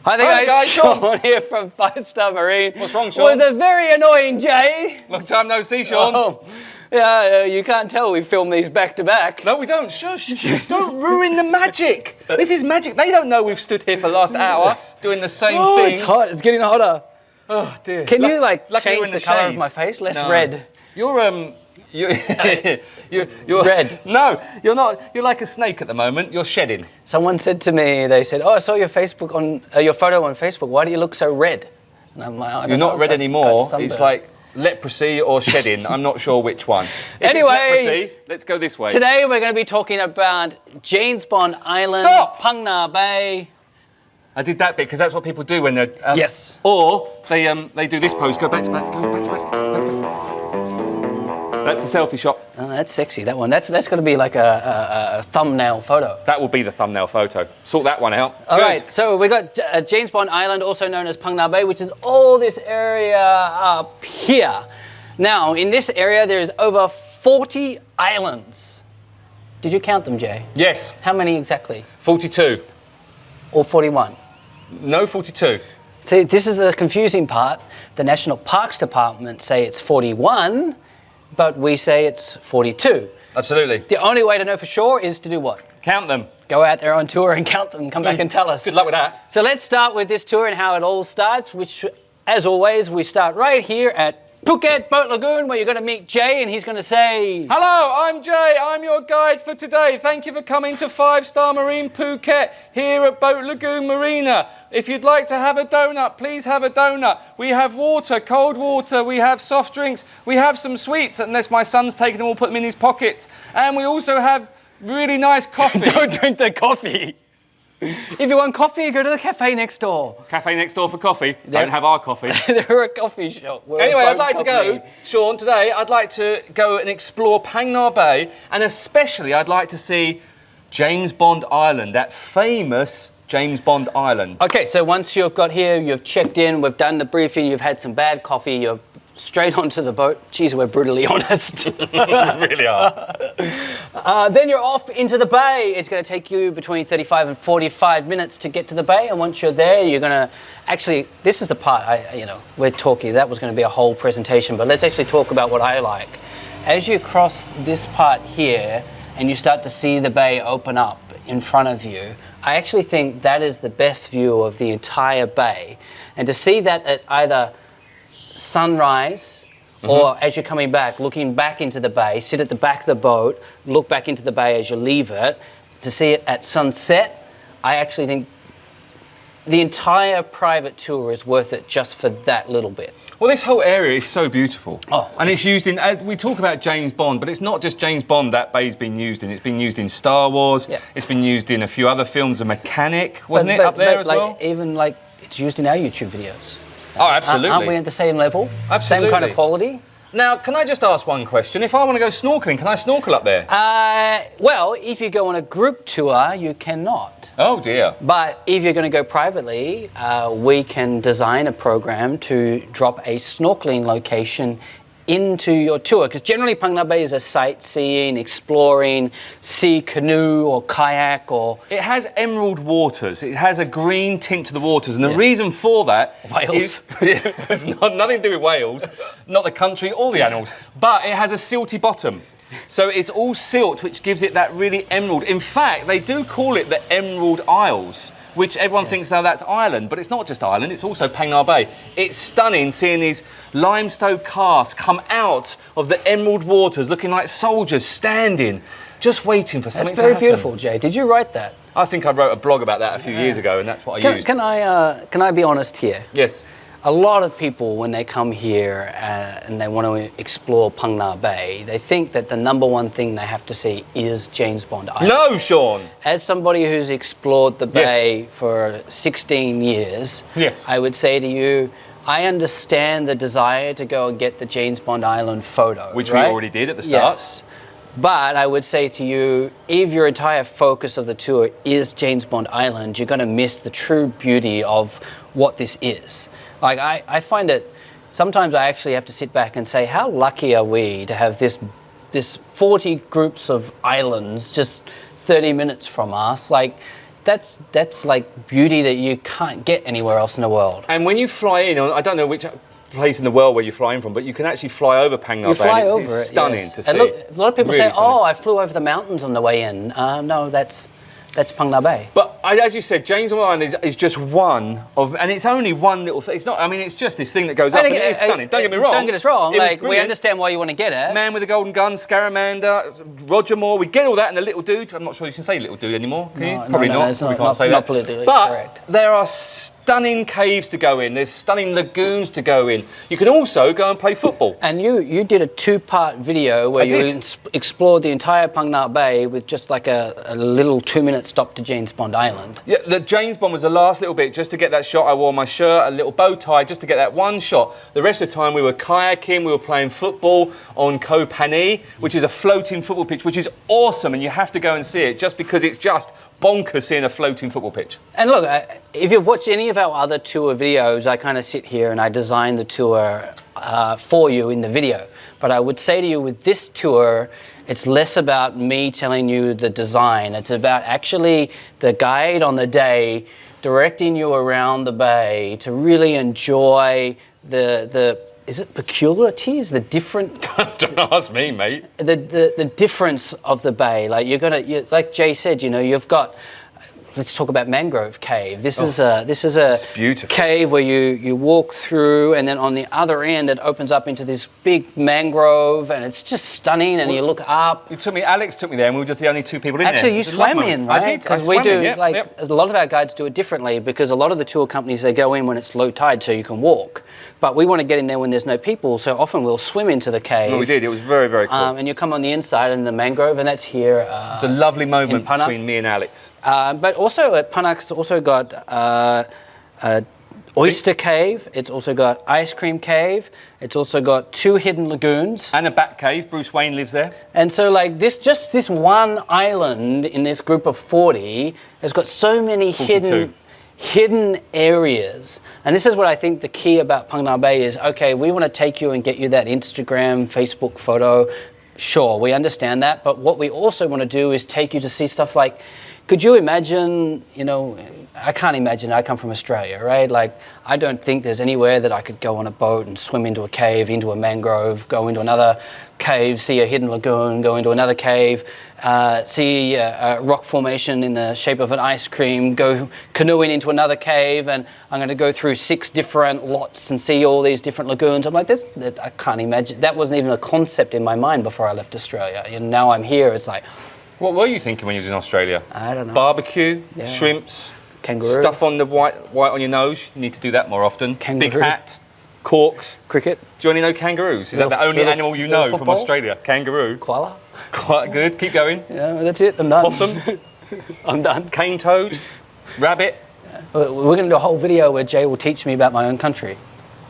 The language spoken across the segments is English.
Hi there, guys. Sean here from 5-Star Marine. What's wrong, Sean? With a very annoying Jay. Long time no see, Sean. Oh, yeah, you can't tell we film these back to back. No, we don't. Shush. Don't ruin the magic. This is magic. They don't know we've stood here for the last hour doing the same thing. It's hot. It's getting hotter. Oh, dear. Can you, change the colour of my face? Less red. You're red. No, you're not. You're like a snake at the moment. You're shedding. Someone said to me, they said, "Oh, I saw your your photo on Facebook. Why do you look so red?" And I'm like, you're not red anymore. It's like leprosy or shedding. I'm not sure which one. If it's leprosy, let's go this way. Today we're going to be talking about James Bond Island, Phang Nga Bay. I did that bit because that's what people do when they're yes. Or they do this pose. Go back to back. Go back to back. That's a selfie shot. Oh, that's sexy. That one. That's going to be like a thumbnail photo. That will be the thumbnail photo. Sort that one out. All right. So we got James Bond Island, also known as Phang Nga Bay, which is all this area up here. Now, in this area, there is over 40 islands. Did you count them, Jay? Yes. How many exactly? 42. Or 41? No, 42. See, this is the confusing part. The National Parks Department say it's 41. But we say it's 42. Absolutely. The only way to know for sure is to do what? Count them. Go out there on tour and count them. Come back and tell us. Good luck with that. So let's start with this tour and how it all starts, which, as always, we start right here at Phuket Boat Lagoon, where you're going to meet Jay, and he's going to say... Hello, I'm Jay. I'm your guide for today. Thank you for coming to 5-Star Marine Phuket here at Boat Lagoon Marina. If you'd like to have a donut, please have a donut. We have water, cold water. We have soft drinks. We have some sweets, unless my son's taken them all, put them in his pockets. And we also have really nice coffee. Don't drink the coffee. If you want coffee, go to the cafe next door. Cafe next door for coffee. Don't have our coffee. They're a coffee shop. Anyway, I'd like to go, Sean, today, I'd like to go and explore Phang Nga Bay, and especially I'd like to see James Bond Island, that famous James Bond Island. Okay, so once you've got here, you've checked in, we've done the briefing, you've had some bad coffee, you're straight onto the boat. Jeez, we're brutally honest. We really are. Then you're off into the bay. It's going to take you between 35 and 45 minutes to get to the bay. And once you're there, you're going to actually, this is the part, we're talking, that was going to be a whole presentation, but let's actually talk about what I like. As you cross this part here and you start to see the bay open up in front of you, I actually think that is the best view of the entire bay. And to see that at either sunrise or as you're coming back, looking back into the bay, sit at the back of the boat, look back into the bay as you leave it, to see it at sunset, I actually think the entire private tour is worth it just for that little bit. Well, this whole area is so beautiful. Oh, and it's used in, we talk about James Bond, but it's not just James Bond that bay's been used in. It's been used in Star Wars. Yeah. It's been used in a few other films. A Mechanic, wasn't it, up there as well? Even it's used in our YouTube videos. Oh, absolutely. Aren't we at the same level? Absolutely. Same kind of quality? Now, can I just ask one question? If I want to go snorkeling, can I snorkel up there? Well, if you go on a group tour, you cannot. Oh, dear. But if you're going to go privately, we can design a program to drop a snorkeling location into your tour, because generally Phang Nga Bay is a sightseeing, exploring, sea canoe or kayak or... It has emerald waters. It has a green tint to the waters, and the reason for that Wales. It's nothing to do with Wales, not the country or the animals, but it has a silty bottom. So it's all silt, which gives it that really emerald. In fact, they do call it the Emerald Isles, which everyone thinks now that's Ireland, but it's not just Ireland, it's also Phang Nga Bay. It's stunning seeing these limestone casks come out of the emerald waters looking like soldiers standing, just waiting for something to happen. That's very beautiful, Jay. Did you write that? I think I wrote a blog about that a few years ago, and that's what I used. Can I be honest here? Yes. A lot of people, when they come here and they want to explore Phang Nga Bay, they think that the number one thing they have to see is James Bond Island. No, Sean! As somebody who's explored the bay for 16 years, I would say to you, I understand the desire to go and get the James Bond Island photo. Which we already did at the start. Yes. But I would say to you, if your entire focus of the tour is James Bond Island, you're going to miss the true beauty of what this is. Like, I find it, sometimes I actually have to sit back and say, how lucky are we to have this 40 groups of islands just 30 minutes from us? Like, that's like beauty that you can't get anywhere else in the world. And when you fly in, I don't know which place in the world where you're flying from, but you can actually fly over Phang Nga You Bay. fly and over it's it, stunning yes. to see. And look, a lot of people Really say, stunning. "Oh, I flew over the mountains on the way in." No, that's Phang Nga Bay. But as you said, James Bond Island is just one of, and it's only one little thing. It's not. I mean, it's just this thing that goes up. And it is stunning. Don't get me wrong. Don't get us wrong. It was Like we brilliant. understand why you want to get it. Man with a Golden Gun, Scaramanda, Roger Moore. We get all that, and the little dude. I'm not sure you can say little dude anymore. Can you? Probably not. It's We not, can't say not that. politically But correct. there are stunning caves to go in. There's stunning lagoons to go in. You can also go and play football. And you did a 2-part video where I you did. explored the entire Phang Nga Bay with just like a little 2-minute stop to James Bond Island. Yeah, the James Bond was the last little bit, just to get that shot. I wore my shirt, a little bow tie, just to get that one shot. The rest of the time we were kayaking, we were playing football on Koh Phangan, which is a floating football pitch, which is awesome, and you have to go and see it just because it's just bonkers seeing a floating football pitch. And look, if you've watched any of our other tour videos, I kind of sit here and I design the tour for you in the video. But I would say to you, with this tour, it's less about me telling you the design. It's about actually the guide on the day directing you around the bay to really enjoy the is it peculiarities, the different Don't ask me, mate. the difference of the bay. Like like Jay said, you've got. Let's talk about Mangrove Cave. This is a beautiful. cave where you walk through, and then on the other end it opens up into this big mangrove, and it's just stunning. And you look up. Alex took me there, and we were just the only two people in there. Actually, you It was a love swam moment. in, right? I did. I Because we swam do, in, yep. a lot of our guides do it differently, because a lot of the tour companies, they go in when it's low tide so you can walk. But we want to get in there when there's no people, so often we'll swim into the cave. Well, we did. It was very, very cool. And you come on the inside in the mangrove, and that's here. It's a lovely moment Phang Nga. between me and Alex. But also at Phang Nga, it's also got Oyster Cave. It's also got Ice Cream Cave. It's also got 2 hidden lagoons. And a bat cave. Bruce Wayne lives there. And so, like this one island in this group of 40 has got so many 42. hidden areas. And this is what I think the key about Phang Nga Bay is. Okay, we want to take you and get you that Instagram, Facebook photo. Sure, we understand that. But what we also want to do is take you to see stuff like, could you imagine, I can't imagine, I come from Australia, right? Like, I don't think there's anywhere that I could go on a boat and swim into a cave, into a mangrove, go into another cave, see a hidden lagoon, go into another cave, see a rock formation in the shape of an ice cream, go canoeing into another cave, and I'm going to go through 6 different lots and see all these different lagoons. I'm like, I can't imagine. That wasn't even a concept in my mind before I left Australia. And now I'm here, it's like, What were you thinking when you was in Australia? I don't know. Barbecue, shrimps, Kangaroo. stuff on the white on your nose. You need to do that more often. Kangaroo. Big hat, corks. Cricket, Do you only know kangaroos? Is that the only animal you know from football? Australia? Kangaroo. koala. Quite good. Keep going. Yeah, that's it. I'm done. Possum, I'm done. cane toad, rabbit. We're going to do a whole video where Jay will teach me about my own country.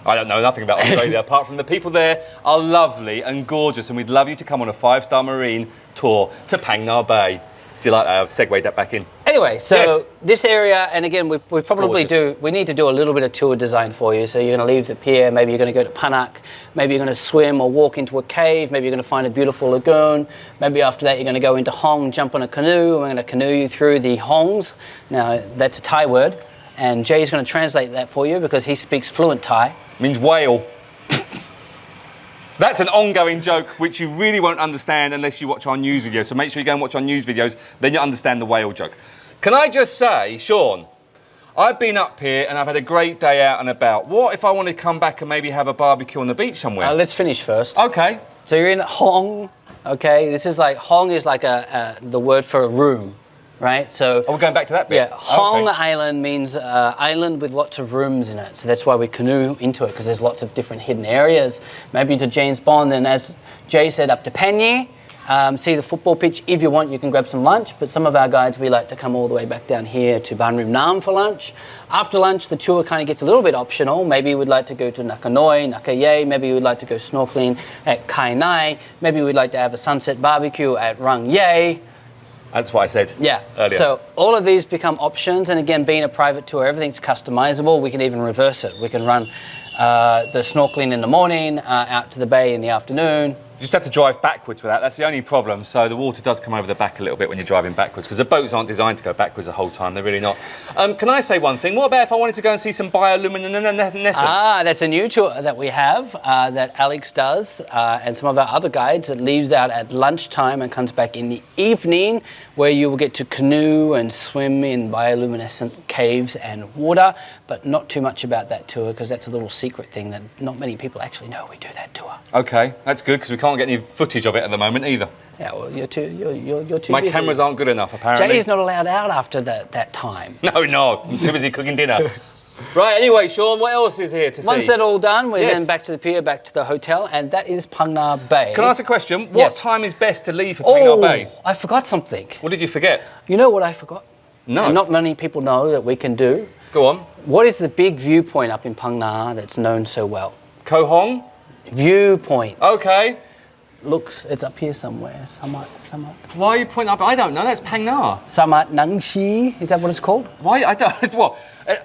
I don't know nothing about Australia apart from the people there are lovely and gorgeous, and we'd love you to come on a 5-star marine tour to Phang Nga Bay. Do you like that? I've segued that back in. Anyway, so Yes. this area, and again, we probably gorgeous. we need to do a little bit of tour design for you. So you're going to leave the pier, maybe you're going to go to Phang Nga, maybe you're going to swim or walk into a cave, maybe you're going to find a beautiful lagoon, maybe after that you're going to go into Hong, jump on a canoe, and we're going to canoe you through the Hongs. Now, that's a Thai word, and Jay's going to translate that for you because he speaks fluent Thai. Means whale. That's an ongoing joke which you really won't understand unless you watch our news videos. So make sure you go and watch our news videos, then you'll understand the whale joke. Can I just say, Shaun, I've been up here and I've had a great day out and about. What if I want to come back and maybe have a barbecue on the beach somewhere? Let's finish first. Okay. So you're in Hong, okay? This is like, Hong is like the word for a room, right? So Are we going back to that bit? yeah, Hong Okay. Island means island with lots of rooms in it. So that's why we canoe into it, because there's lots of different hidden areas. Maybe to James Bond, and as Jay said, up to Phang Nga. See the football pitch. If you want, you can grab some lunch, but some of our guides, we like to come all the way back down here to Ban Rim Nam for lunch. After lunch, the tour kind of gets a little bit optional. Maybe we'd like to go to Nakanoi, Nakaye, maybe we'd like to go snorkeling at Kai Nai, maybe we'd like to have a sunset barbecue at Rang Ye. That's what I said earlier. So all of these become options, and again, being a private tour, everything's customizable. We can even reverse it. We can run the snorkeling in the morning, out to the bay in the afternoon. just have to drive backwards with that. That's the only problem. So the water does come over the back a little bit when you're driving backwards, because the boats aren't designed to go backwards the whole time. They're really not. Can I say one thing? What about if I wanted to go and see some bioluminescence? That's a new tour that we have that Alex does, and some of our other guides. It leaves out at lunchtime and comes back in the evening, where you will get to canoe and swim in bioluminescent caves and water, but not too much about that tour, because that's a little secret thing that not many people actually know we do that tour. Okay, that's good, because we can't get any footage of it at the moment either. Yeah, well, you're too My busy. cameras aren't good enough, apparently. Jay's not allowed out after that time. No, I'm too busy cooking dinner. Right, anyway, Shaun, what else is here to see? Once that's all done, we're Yes. then back to the pier, back to the hotel, and that is Phang Nga Bay. Can I ask a question? What Yes. time is best to leave for Phang Nga Bay? I forgot something. What did you forget? You know what I forgot? No. And not many people know that we can do. Go on. What is the big viewpoint up in Phang Nga that's known so well? Koh Hong? Viewpoint. Okay. It's up here somewhere. Samat. Why are you pointing up? I don't know. That's Phang Nga. Samat Nang Shi. Is that what it's called? Why? I don't. What?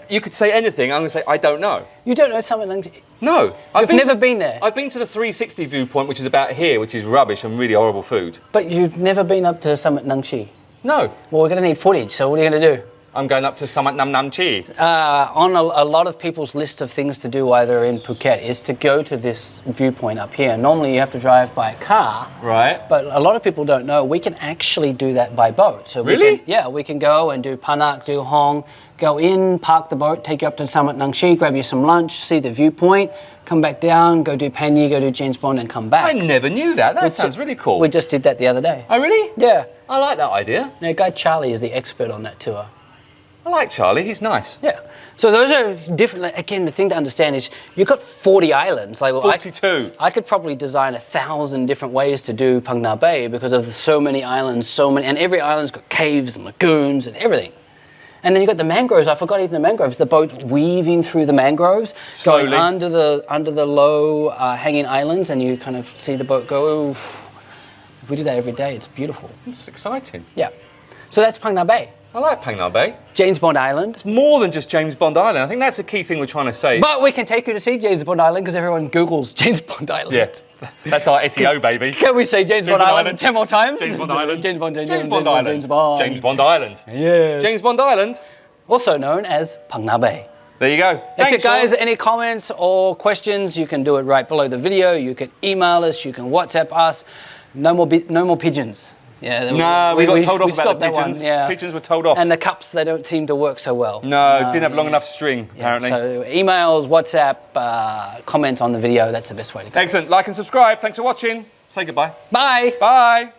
You could say anything. I'm going to say I don't know. You don't know Samat Nang Shi? No. You've never been there. I've been to the 360 viewpoint, which is about here, which is rubbish and really horrible food. But you've never been up to Samat Nang Shi? No. Well, we're going to need footage, so what are you going to do? I'm going up to Samat Nam Nam Chi. On a lot of people's list of things to do while they're in Phuket is to go to this viewpoint up here. Normally you have to drive by car. Right. But a lot of people don't know we can actually do that by boat. So Really? we can go and do Panak, do Hong, go in, park the boat, take you up to Samat Nang Shi, grab you some lunch, see the viewpoint, come back down, go do Panyi, go do James Bond and come back. I never knew that. That sounds really cool. We just did that the other day. Oh, really? Yeah. I like that idea. Now, Guy Charlie is the expert on that tour. I like Charlie. He's nice. Yeah. So those are different. Like, again, the thing to understand is you've got 40 islands. Like, well, 42. I could probably design 1,000 different ways to do Phang Nga Bay because of the so many islands, and every island's got caves and lagoons and everything. And then you've got the mangroves. I forgot even the mangroves. The boat's weaving through the mangroves, Slowly. going under the low hanging islands, and you kind of see the boat go. Oof. We do that every day. It's beautiful. It's exciting. Yeah. So that's Phang Nga Bay. I like Phang Nga Bay. James Bond Island. It's more than just James Bond Island. I think that's the key thing we're trying to say. But we can take you to see James Bond Island because everyone Googles James Bond Island. Yeah, that's our SEO, baby. Can we say James Bond Island 10 more times? James Bond Island. James Bond Island. James Bond Island. James Bond Island. Yes. James Bond Island. Also known as Phang Nga Bay. There you go. That's Thanks, it, guys. Shaun. Any comments or questions, you can do it right below the video. You can email us. You can WhatsApp us. No more pigeons. Yeah, No, we got told off about the that pigeons. one, yeah. Pigeons were told off. And the cups, they don't seem to work so well. No, didn't have long enough string, apparently. So emails, WhatsApp, comments on the video. That's the best way to go. Excellent. Like and subscribe. Thanks for watching. Say goodbye. Bye. Bye.